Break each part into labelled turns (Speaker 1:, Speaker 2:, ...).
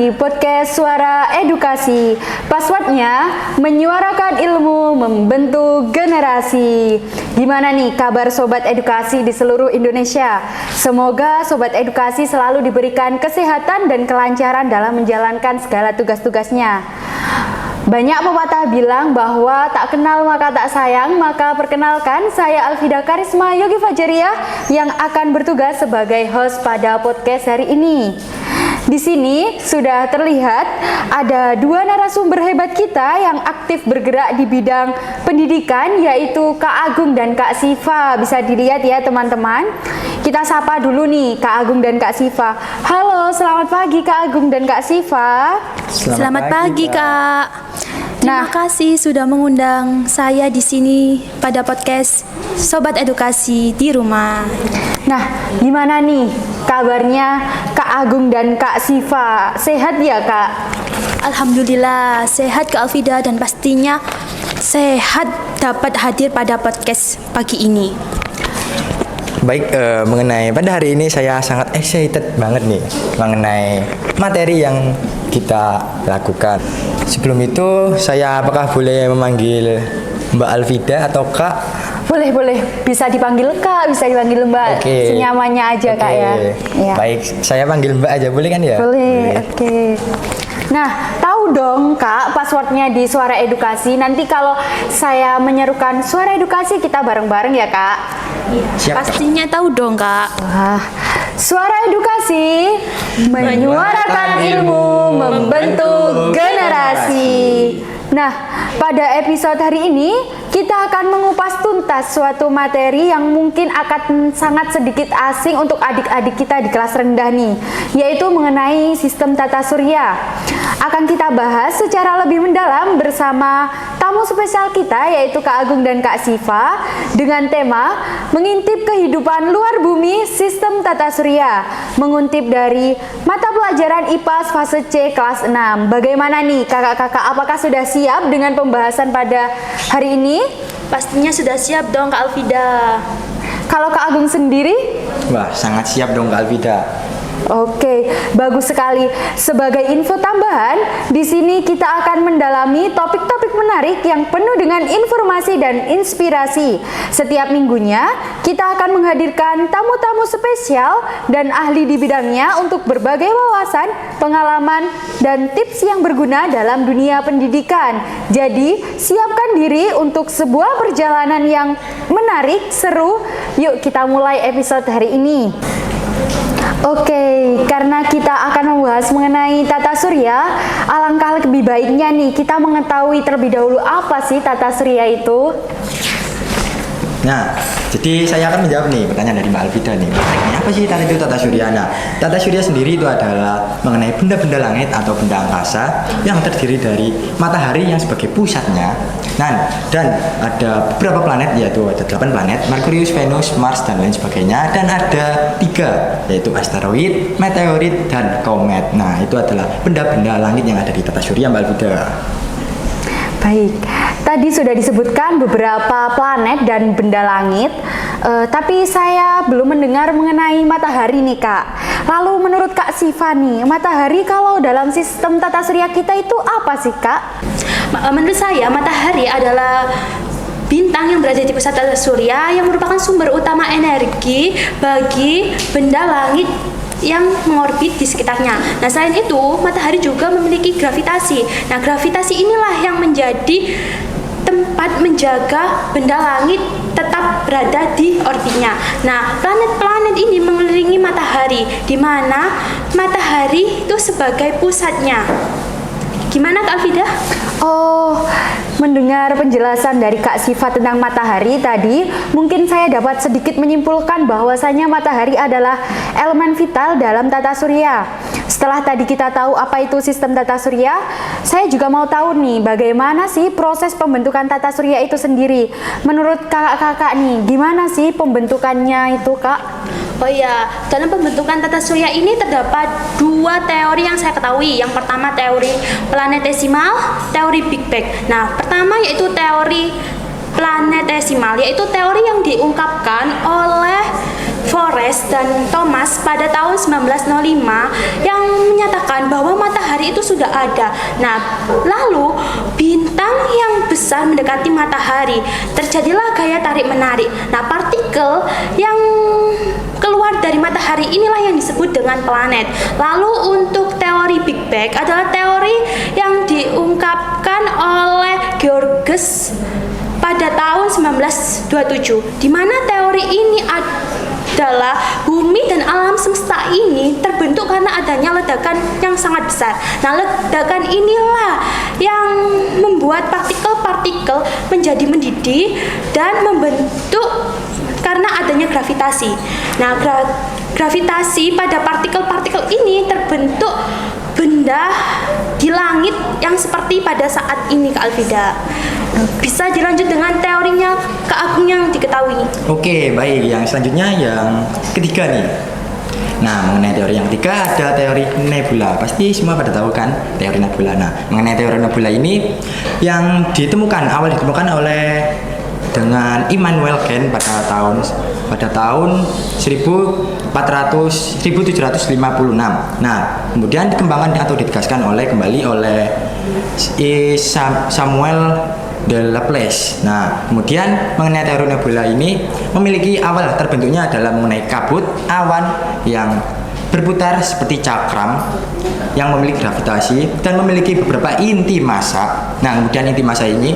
Speaker 1: di podcast Suara Edukasi. Passwordnya menyuarakan ilmu, membentuk generasi. Gimana nih kabar Sobat Edukasi di seluruh Indonesia? Semoga Sobat Edukasi selalu diberikan kesehatan dan kelancaran dalam menjalankan segala tugas-tugasnya. Banyak pepatah bilang bahwa tak kenal maka tak sayang, maka perkenalkan saya Alfida Karisma Yogi Fajaria yang akan bertugas sebagai host pada podcast hari ini. Di sini sudah terlihat ada dua narasumber hebat kita yang aktif bergerak di bidang pendidikan, yaitu Kak Agung dan Kak Siva. Bisa dilihat ya teman-teman. Kita sapa dulu nih Kak Agung dan Kak Siva. Halo, selamat pagi Kak Agung dan Kak Siva.
Speaker 2: Selamat pagi Kak. Terima kasih sudah mengundang saya di sini pada podcast Sobat Edukasi di Rumah.
Speaker 1: Nah, gimana nih kabarnya Kak Agung dan Kak Siva? Sehat ya Kak?
Speaker 2: Alhamdulillah sehat Kak Alfida, dan pastinya sehat dapat hadir pada podcast pagi ini.
Speaker 3: Baik, mengenai pada hari ini saya sangat excited banget nih mengenai materi yang kita lakukan. Sebelum itu, saya apakah boleh memanggil Mbak Alfida atau Kak?
Speaker 1: Boleh. Bisa dipanggil Kak, bisa dipanggil Mbak.
Speaker 3: Oke.
Speaker 1: Senyamannya aja Kak ya. Ya.
Speaker 3: Baik, saya panggil Mbak aja, boleh kan ya?
Speaker 1: Boleh. Oke. Nah, tahu dong Kak passwordnya di Suara Edukasi. Nanti kalau saya menyerukan Suara Edukasi, kita bareng-bareng ya Kak?
Speaker 3: Siap,
Speaker 2: Pastinya tahu dong Kak.
Speaker 1: Wah, Suara Edukasi menyuarakan ilmu, membentuk generasi. Nah, pada episode hari ini kita akan mengupas tuntas suatu materi yang mungkin akan sangat sedikit asing untuk adik-adik kita di kelas rendah nih, yaitu mengenai sistem tata surya. Akan kita bahas secara lebih mendalam bersama tamu spesial kita, yaitu Kak Agung dan Kak Siva, dengan tema mengintip kehidupan luar bumi sistem tata surya, mengutip dari mata pelajaran IPA fase C kelas 6. Bagaimana nih kakak-kakak, apakah sudah siap dengan pembahasan pada hari ini?
Speaker 2: Pastinya sudah siap dong Kak Alfida.
Speaker 1: Kalau Kak Agung sendiri?
Speaker 3: Wah, sangat siap dong Kak Alfida.
Speaker 1: Oke, bagus sekali. Sebagai info tambahan, di sini kita akan mendalami topik-topik menarik yang penuh dengan informasi dan inspirasi. Setiap minggunya, kita akan menghadirkan tamu-tamu spesial dan ahli di bidangnya untuk berbagai wawasan, pengalaman, dan tips yang berguna dalam dunia pendidikan. Jadi, siapkan diri untuk sebuah perjalanan yang menarik, seru. Yuk kita mulai episode hari ini. Oke, karena kita akan membahas mengenai tata surya, alangkah lebih baiknya nih kita mengetahui terlebih dahulu apa sih tata surya itu.
Speaker 3: Nah, jadi saya akan menjawab nih pertanyaan dari Mbak Alfida nih. Apa sih tata surya? Nah, tata surya sendiri itu adalah mengenai benda-benda langit atau benda angkasa yang terdiri dari matahari yang sebagai pusatnya. Nah, dan ada beberapa planet, yaitu ada 8 planet, Merkurius, Venus, Mars, dan lain sebagainya. Dan ada 3, yaitu asteroid, meteorit, dan komet. Nah, itu adalah benda-benda langit yang ada di tata surya, Mbak Alfida.
Speaker 1: Baik, tadi sudah disebutkan beberapa planet dan benda langit, tapi saya belum mendengar mengenai matahari nih Kak. Lalu menurut Kak Siva nih, matahari kalau dalam sistem tata surya kita itu apa sih Kak?
Speaker 2: Menurut saya matahari adalah bintang yang berada di pusat tata surya yang merupakan sumber utama energi bagi benda langit yang mengorbit di sekitarnya. Nah, selain itu, matahari juga memiliki gravitasi. Nah, gravitasi inilah yang menjadi tempat menjaga benda langit tetap berada di orbitnya. Nah, planet-planet ini mengelilingi matahari, di mana matahari itu sebagai pusatnya. Gimana Kak Alfida?
Speaker 1: Oh, mendengar penjelasan dari Kak Siva tentang matahari tadi, mungkin saya dapat sedikit menyimpulkan bahwasanya matahari adalah elemen vital dalam tata surya. Setelah tadi kita tahu apa itu sistem tata surya, saya juga mau tahu nih bagaimana sih proses pembentukan tata surya itu sendiri. Menurut kakak-kakak nih, gimana sih pembentukannya itu Kak?
Speaker 2: Oh iya, dalam pembentukan tata surya ini terdapat 2 teori yang saya ketahui. Yang pertama teori planetesimal, teori Big Bang. Nah, pertama yaitu teori planetesimal, yaitu teori yang diungkapkan oleh Forrest dan Thomas pada tahun 1905 yang menyatakan bahwa matahari itu sudah ada. Nah, lalu bintang yang besar mendekati matahari, terjadilah gaya tarik-menarik. Nah, partikel yang keluar dari matahari inilah yang disebut dengan planet. Lalu untuk teori Big Bang adalah teori yang diungkapkan oleh Georges pada tahun 1927, di mana teori ini adalah bumi dan alam semesta ini terbentuk karena adanya ledakan yang sangat besar. Nah, ledakan inilah yang membuat partikel-partikel menjadi mendidih dan membentuk karena adanya gravitasi. Nah, gravitasi pada partikel-partikel ini terbentuk benda di langit yang seperti pada saat ini, Kak Alvida. Bisa dilanjut dengan teorinya Kak Agung yang diketahui.
Speaker 3: Oke, baik. Yang selanjutnya yang ketiga nih. Nah, mengenai teori yang ketiga ada teori nebula. Pasti semua pada tahu kan teori nebula. Nah, mengenai teori nebula ini yang awal ditemukan oleh dengan Immanuel Kant pada tahun 1756. Nah, kemudian dikembangkan atau ditegaskan kembali oleh Samuel de Laplace. Nah, kemudian mengenai teori nebula ini memiliki awal terbentuknya adalah mengenai kabut awan yang berputar seperti cakram yang memiliki gravitasi dan memiliki beberapa inti massa. Nah, kemudian inti massa ini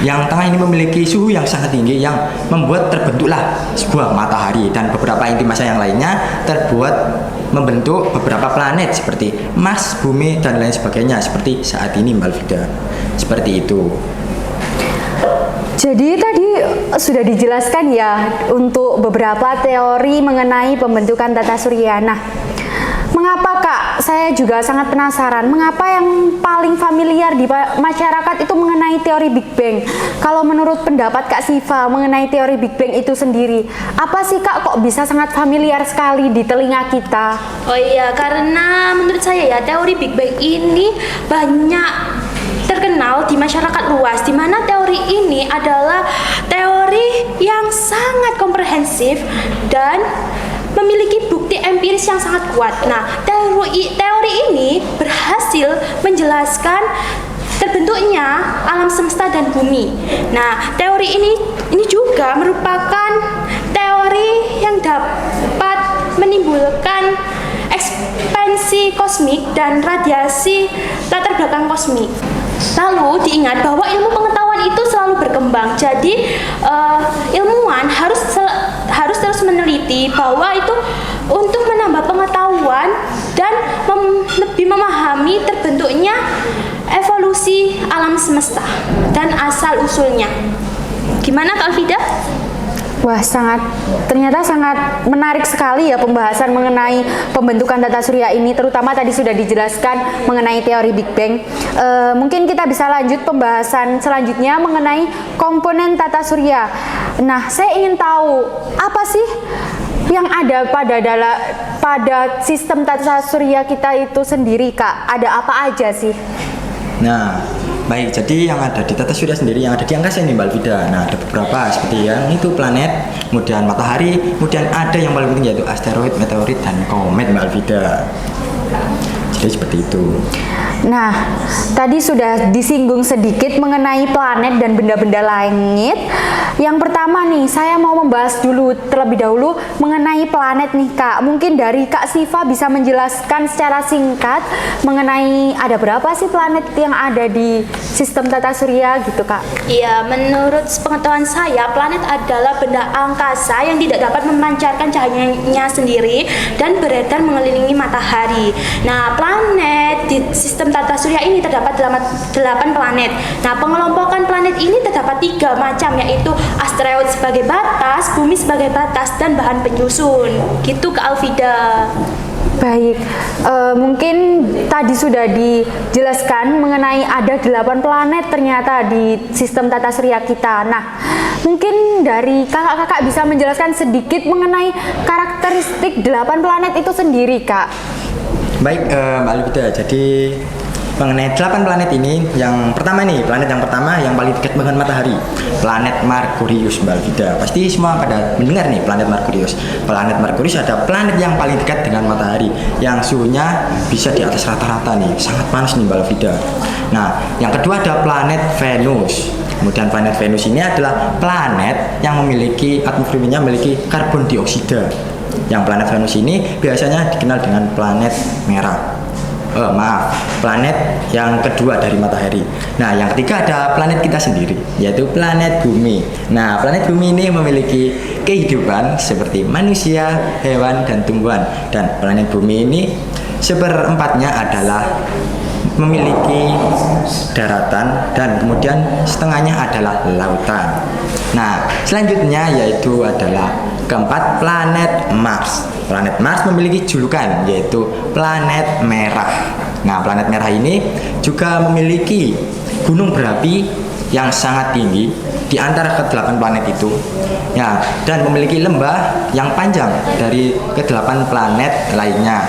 Speaker 3: yang tengah ini memiliki suhu yang sangat tinggi yang membuat terbentuklah sebuah matahari, dan beberapa inti massa yang lainnya membentuk beberapa planet seperti Mars, Bumi, dan lain sebagainya seperti saat ini, Mbak Alvida. Seperti itu.
Speaker 1: Jadi tadi sudah dijelaskan ya untuk beberapa teori mengenai pembentukan tata surya. Nah, mengapa Kak? Saya juga sangat penasaran. Mengapa yang paling familiar di masyarakat itu mengenai teori Big Bang? Kalau menurut pendapat Kak Siva mengenai teori Big Bang itu sendiri, apa sih Kak kok bisa sangat familiar sekali di telinga kita?
Speaker 2: Oh iya, karena menurut saya ya teori Big Bang ini banyak terkenal di masyarakat luas, di mana teori ini adalah teori yang sangat komprehensif dan memiliki bukti empiris yang sangat kuat. Nah, teori ini berhasil menjelaskan terbentuknya alam semesta dan bumi. Nah, teori ini juga merupakan teori yang dapat menimbulkan ekspansi kosmik dan radiasi latar belakang kosmik. Lalu diingat bahwa ilmu pengetahuan itu selalu berkembang. Jadi ilmuwan harus terus meneliti bahwa itu untuk menambah pengetahuan dan lebih memahami terbentuknya evolusi alam semesta dan asal usulnya. Gimana Kak Alvida?
Speaker 1: Wah, ternyata sangat menarik sekali ya pembahasan mengenai pembentukan tata surya ini, terutama tadi sudah dijelaskan mengenai teori Big Bang. Mungkin kita bisa lanjut pembahasan selanjutnya mengenai komponen tata surya. Nah, saya ingin tahu apa sih yang ada pada sistem tata surya kita itu sendiri, Kak? Ada apa aja sih?
Speaker 3: Nah, baik, jadi yang ada di tata surya sendiri, yang ada di angkasa ini, Mbak Alvida. Nah, ada beberapa seperti yang itu planet, kemudian matahari, kemudian ada yang paling penting yaitu asteroid, meteorit, dan komet, Mbak Alvida. Jadi seperti itu.
Speaker 1: Nah, tadi sudah disinggung sedikit mengenai planet dan benda-benda langit. Yang pertama nih, saya mau membahas terlebih dahulu mengenai planet nih Kak. Mungkin dari Kak Siva bisa menjelaskan secara singkat mengenai ada berapa sih planet yang ada di sistem tata surya gitu Kak?
Speaker 2: Iya, menurut pengetahuan saya, planet adalah benda angkasa yang tidak dapat memancarkan cahayanya sendiri dan beredar mengelilingi matahari. Nah, planet di sistem tata surya ini terdapat 8 planet. Nah, pengelompokan planet ini terdapat 3 macam, yaitu asteroid sebagai batas, bumi sebagai batas, dan bahan penyusun. Gitu Kak Alvida.
Speaker 1: Baik, mungkin tadi sudah dijelaskan mengenai ada 8 planet ternyata di sistem tata surya kita. Nah, mungkin dari kakak-kakak bisa menjelaskan sedikit mengenai karakteristik 8 planet itu sendiri, Kak.
Speaker 3: Baik, Mbak Alvida. Jadi mengenai 8 planet ini. Yang pertama nih, planet yang pertama yang paling dekat dengan matahari, planet Merkurius, Mbak Alvida. Pasti semua pada mendengar nih planet Merkurius. Planet Merkurius ada planet yang paling dekat dengan matahari, yang suhunya bisa di atas rata-rata nih, sangat panas nih, Mbak Alvida. Nah, yang kedua ada planet Venus. Kemudian planet Venus ini adalah planet yang memiliki atmosfernya memiliki karbon dioksida. Yang planet Venus ini biasanya dikenal dengan planet merah. Planet yang kedua dari matahari. Nah, yang ketiga ada planet kita sendiri, yaitu planet bumi. Nah, planet bumi ini memiliki kehidupan seperti manusia, hewan, dan tumbuhan. Dan planet bumi ini seperempatnya adalah memiliki daratan dan kemudian setengahnya adalah lautan. Nah, selanjutnya yaitu adalah keempat, planet Mars. Planet Mars memiliki julukan yaitu planet merah. Nah, planet merah ini juga memiliki gunung berapi yang sangat tinggi di antara ke-8 planet itu. Ya, dan memiliki lembah yang panjang dari ke-8 planet lainnya.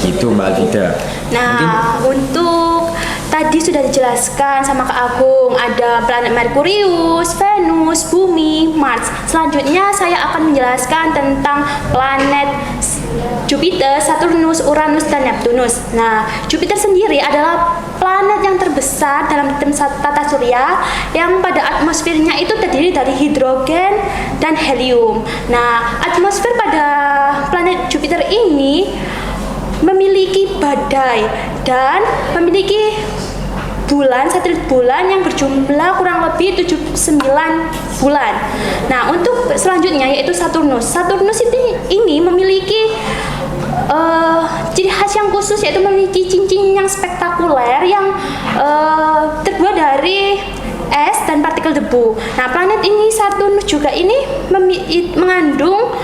Speaker 3: Gitu, Mbak Alvida.
Speaker 2: Nah, untuk tadi sudah dijelaskan sama Kak Agung, ada planet Merkurius, Venus, Bumi, Mars. Selanjutnya saya akan menjelaskan tentang planet Jupiter, Saturnus, Uranus, dan Neptunus. Nah, Jupiter sendiri adalah planet yang terbesar dalam sistem tata surya yang pada atmosfernya itu terdiri dari hidrogen dan helium. Nah, atmosfer pada planet Jupiter ini memiliki badai dan memiliki satelit bulan yang berjumlah kurang lebih 79 bulan. Nah, untuk selanjutnya yaitu Saturnus. Saturnus ini memiliki ciri khas yang khusus, yaitu memiliki cincin yang spektakuler yang terbuat dari es dan partikel debu. Nah, planet ini Saturnus juga ini mengandung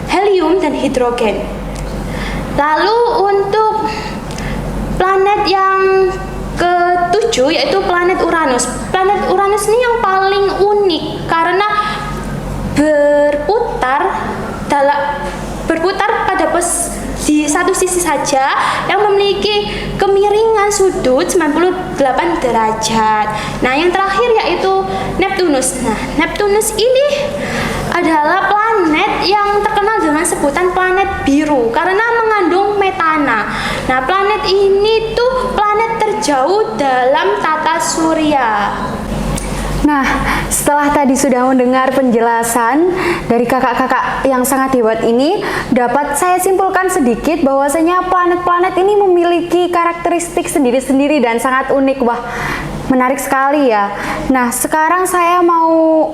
Speaker 2: helium dan hidrogen. Lalu untuk planet yang ke-7 yaitu planet Uranus. Planet Uranus ini yang paling unik karena berputar pada di satu sisi saja yang memiliki kemiringan sudut 98 derajat. Nah, yang terakhir yaitu Neptunus. Nah, Neptunus ini adalah planet yang terkenal dengan sebutan planet biru karena mengandung metana. Nah, planet ini tuh planet terjauh dalam tata surya.
Speaker 1: Nah, setelah tadi sudah mendengar penjelasan dari kakak-kakak yang sangat hebat ini, dapat saya simpulkan sedikit bahwasanya planet-planet ini memiliki karakteristik sendiri-sendiri dan sangat unik. Wah, menarik sekali ya. Nah, sekarang saya mau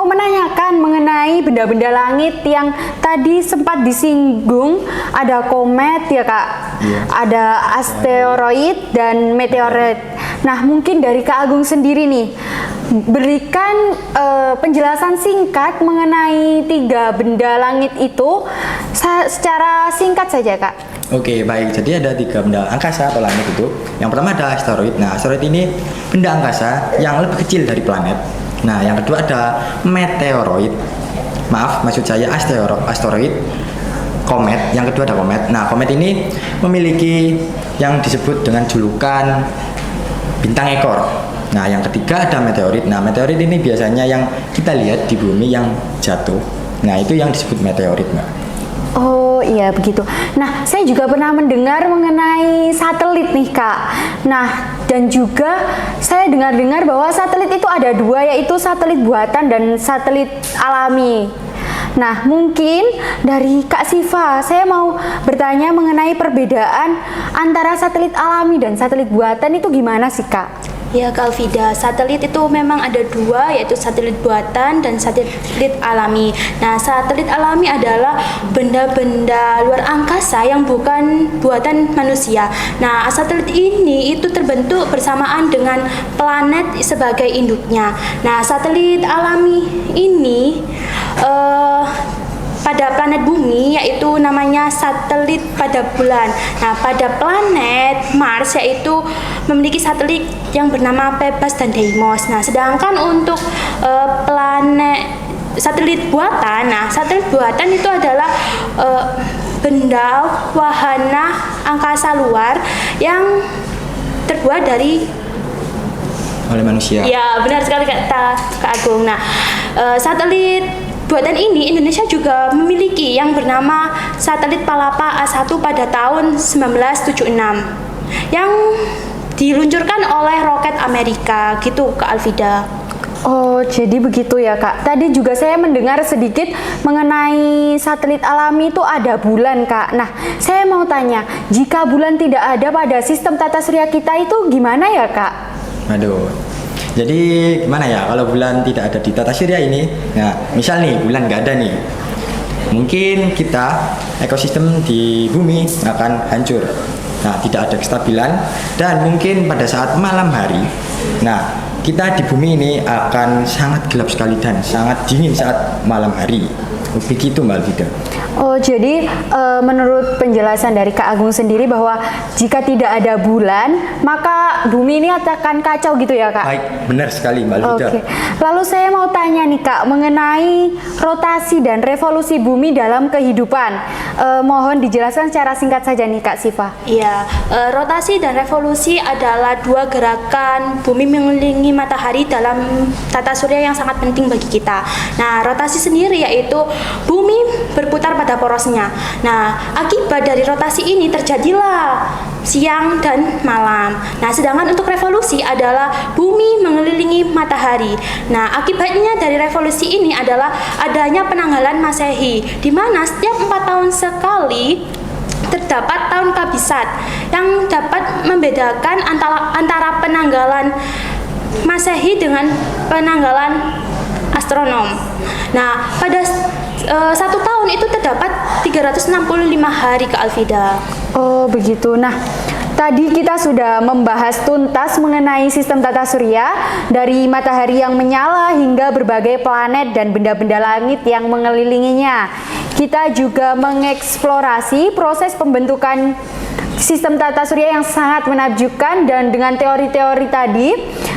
Speaker 1: menanyakan mengenai benda-benda langit yang tadi sempat disinggung. Ada komet ya Kak, ada asteroid dan meteorit. Nah, mungkin dari Kak Agung sendiri nih, berikan penjelasan singkat mengenai 3 benda langit itu secara singkat saja Kak.
Speaker 3: Oke, baik. Jadi ada 3 benda angkasa atau langit itu. Yang pertama ada asteroid. Nah, asteroid ini benda angkasa yang lebih kecil dari planet. Nah, yang kedua ada meteoroid. Maaf, maksud saya asteroid. Komet. Yang kedua ada komet. Nah, komet ini memiliki yang disebut dengan julukan bintang ekor. Nah, yang ketiga ada meteorit. Nah, meteorit ini biasanya yang kita lihat di bumi yang jatuh. Nah, itu yang disebut meteorit, Mbak.
Speaker 1: Oh iya begitu. Nah, saya juga pernah mendengar mengenai satelit nih Kak. Nah, dan juga saya dengar-dengar bahwa satelit itu ada 2, yaitu satelit buatan dan satelit alami. Nah, mungkin dari Kak Siva, saya mau bertanya mengenai perbedaan antara satelit alami dan satelit buatan itu gimana sih Kak?
Speaker 2: Ya Kak Alvida, satelit itu memang ada 2, yaitu satelit buatan dan satelit alami. Nah, satelit alami adalah benda-benda luar angkasa yang bukan buatan manusia. Nah, satelit ini itu terbentuk bersamaan dengan planet sebagai induknya. Nah, satelit alami ini pada planet bumi yaitu namanya satelit pada bulan. Nah, pada planet Mars yaitu memiliki satelit yang bernama Phobos dan Deimos. Nah, sedangkan untuk planet satelit buatan, nah satelit buatan itu adalah benda wahana angkasa luar yang terbuat dari
Speaker 3: oleh manusia.
Speaker 2: ya benar sekali kata Kak Agung. Nah, satelit buatan ini Indonesia juga memiliki yang bernama satelit Palapa A1 pada tahun 1976 yang diluncurkan oleh roket Amerika gitu Kak Alvida.
Speaker 1: Oh, jadi begitu ya Kak. Tadi juga saya mendengar sedikit mengenai satelit alami itu ada bulan Kak. Nah, saya mau tanya, jika bulan tidak ada pada sistem tata surya kita itu gimana ya Kak?
Speaker 3: Aduh. Jadi gimana ya kalau bulan tidak ada di tata surya ini? Nah, misal nih bulan nggak ada nih. Mungkin kita ekosistem di bumi akan hancur. Nah, tidak ada kestabilan dan mungkin pada saat malam hari, nah kita di bumi ini akan sangat gelap sekali dan sangat dingin saat malam hari. Begitu Mbak Alvida.
Speaker 1: Oh, jadi menurut penjelasan dari Kak Agung sendiri bahwa jika tidak ada bulan, maka bumi ini akan kacau gitu ya Kak?
Speaker 3: Baik, benar sekali Mbak Alvida.
Speaker 1: Oke, lalu saya mau tanya nih Kak mengenai rotasi dan revolusi bumi dalam kehidupan. Mohon dijelaskan secara singkat saja nih Kak Siva.
Speaker 2: Iya, rotasi dan revolusi adalah dua gerakan bumi mengelilingi matahari dalam tata surya yang sangat penting bagi kita. Nah, rotasi sendiri yaitu bumi berputar pada porosnya. Nah, akibat dari rotasi ini terjadilah siang dan malam. Nah, sedangkan untuk revolusi adalah bumi mengelilingi matahari. Nah, akibatnya dari revolusi ini adalah adanya penanggalan Masehi, di mana setiap 4 tahun sekali terdapat tahun kabisat yang dapat membedakan antara penanggalan Masehi dengan penanggalan astronom. Nah, pada 1 tahun itu terdapat 365 hari Kak Alvida.
Speaker 1: Oh, begitu. Nah, tadi kita sudah membahas tuntas mengenai sistem tata surya dari matahari yang menyala hingga berbagai planet dan benda-benda langit yang mengelilinginya. Kita juga mengeksplorasi proses pembentukan sistem tata surya yang sangat menakjubkan, dan dengan teori-teori tadi.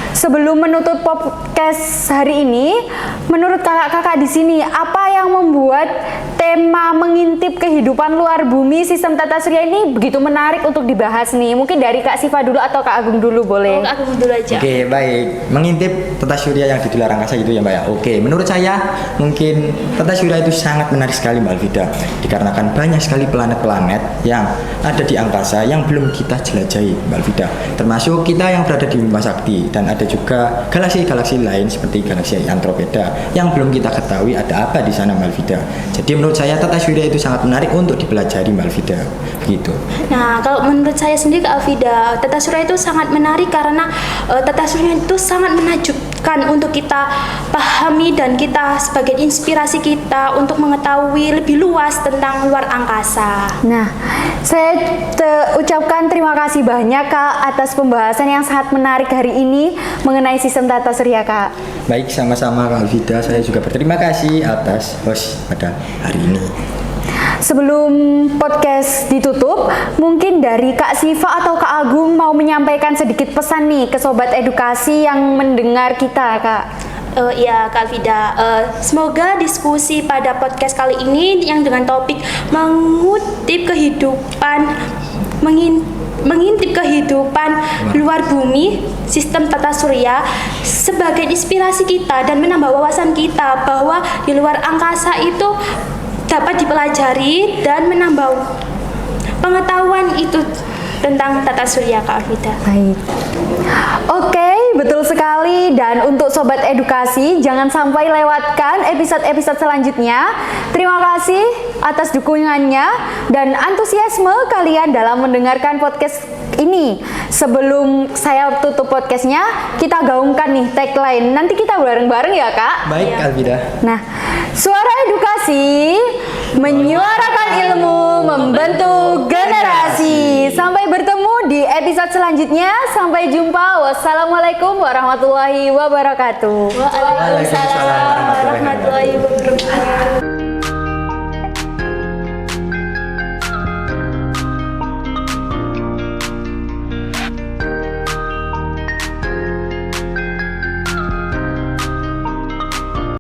Speaker 1: Sebelum menutup podcast hari ini, menurut kakak-kakak di sini, apa yang membuat tema mengintip kehidupan luar bumi sistem tata surya ini begitu menarik untuk dibahas nih? Mungkin dari Kak Siva dulu atau Kak Agung dulu boleh?
Speaker 2: Kak Agung dulu aja.
Speaker 3: Oke, baik. Mengintip tata surya yang di luar angkasa gitu ya Mbak ya. Oke, menurut saya mungkin tata surya itu sangat menarik sekali Mbak Alvida. Dikarenakan banyak sekali planet-planet yang ada di angkasa yang belum kita jelajahi Mbak Alvida. Termasuk kita yang berada di Bima Sakti, dan ada juga galaksi-galaksi lain seperti galaksi Andromeda yang belum kita ketahui ada apa di sana Mbak Alvida. Jadi menurut saya tata surya itu sangat menarik untuk dipelajari Mbak Alvida. Gitu.
Speaker 2: Nah, kalau menurut saya sendiri Kak Alvida, tata surya itu sangat menarik karena tata surya itu sangat menakjubkan untuk kita pahami dan kita sebagai inspirasi kita untuk mengetahui lebih luas tentang luar angkasa.
Speaker 1: Nah, saya ucapkan terima kasih banyak Kak atas pembahasan yang sangat menarik hari ini mengenai sistem tata surya Kak.
Speaker 3: Baik, sama-sama Kak Alvida. Saya juga berterima kasih atas host pada hari ini.
Speaker 1: Sebelum podcast ditutup, mungkin dari Kak Siva atau Kak Agung mau menyampaikan sedikit pesan nih ke Sobat Edukasi yang mendengar kita Kak.
Speaker 2: Ya Kak Alvida, semoga diskusi pada podcast kali ini yang dengan topik mengutip kehidupan, mengintip kehidupan luar bumi sistem tata surya sebagai inspirasi kita dan menambah wawasan kita bahwa di luar angkasa itu dapat dipelajari dan menambah pengetahuan itu tentang tata surya Kak Alvida.
Speaker 1: Baik. Oke, betul sekali. Dan untuk Sobat Edukasi, jangan sampai lewatkan episode-episode selanjutnya. Terima kasih atas dukungannya dan antusiasme kalian dalam mendengarkan podcast ini. Sebelum saya tutup podcastnya, kita gaungkan nih tagline. Nanti kita bareng-bareng ya Kak?
Speaker 3: Baik Kak Alvida.
Speaker 1: Nah, suara edukasi menyuarakan ilmu, membentuk generasi. Sampai bertemu di episode selanjutnya. Sampai jumpa. Wassalamualaikum warahmatullahi wabarakatuh.
Speaker 2: Waalaikumsalam warahmatullahi wabarakatuh.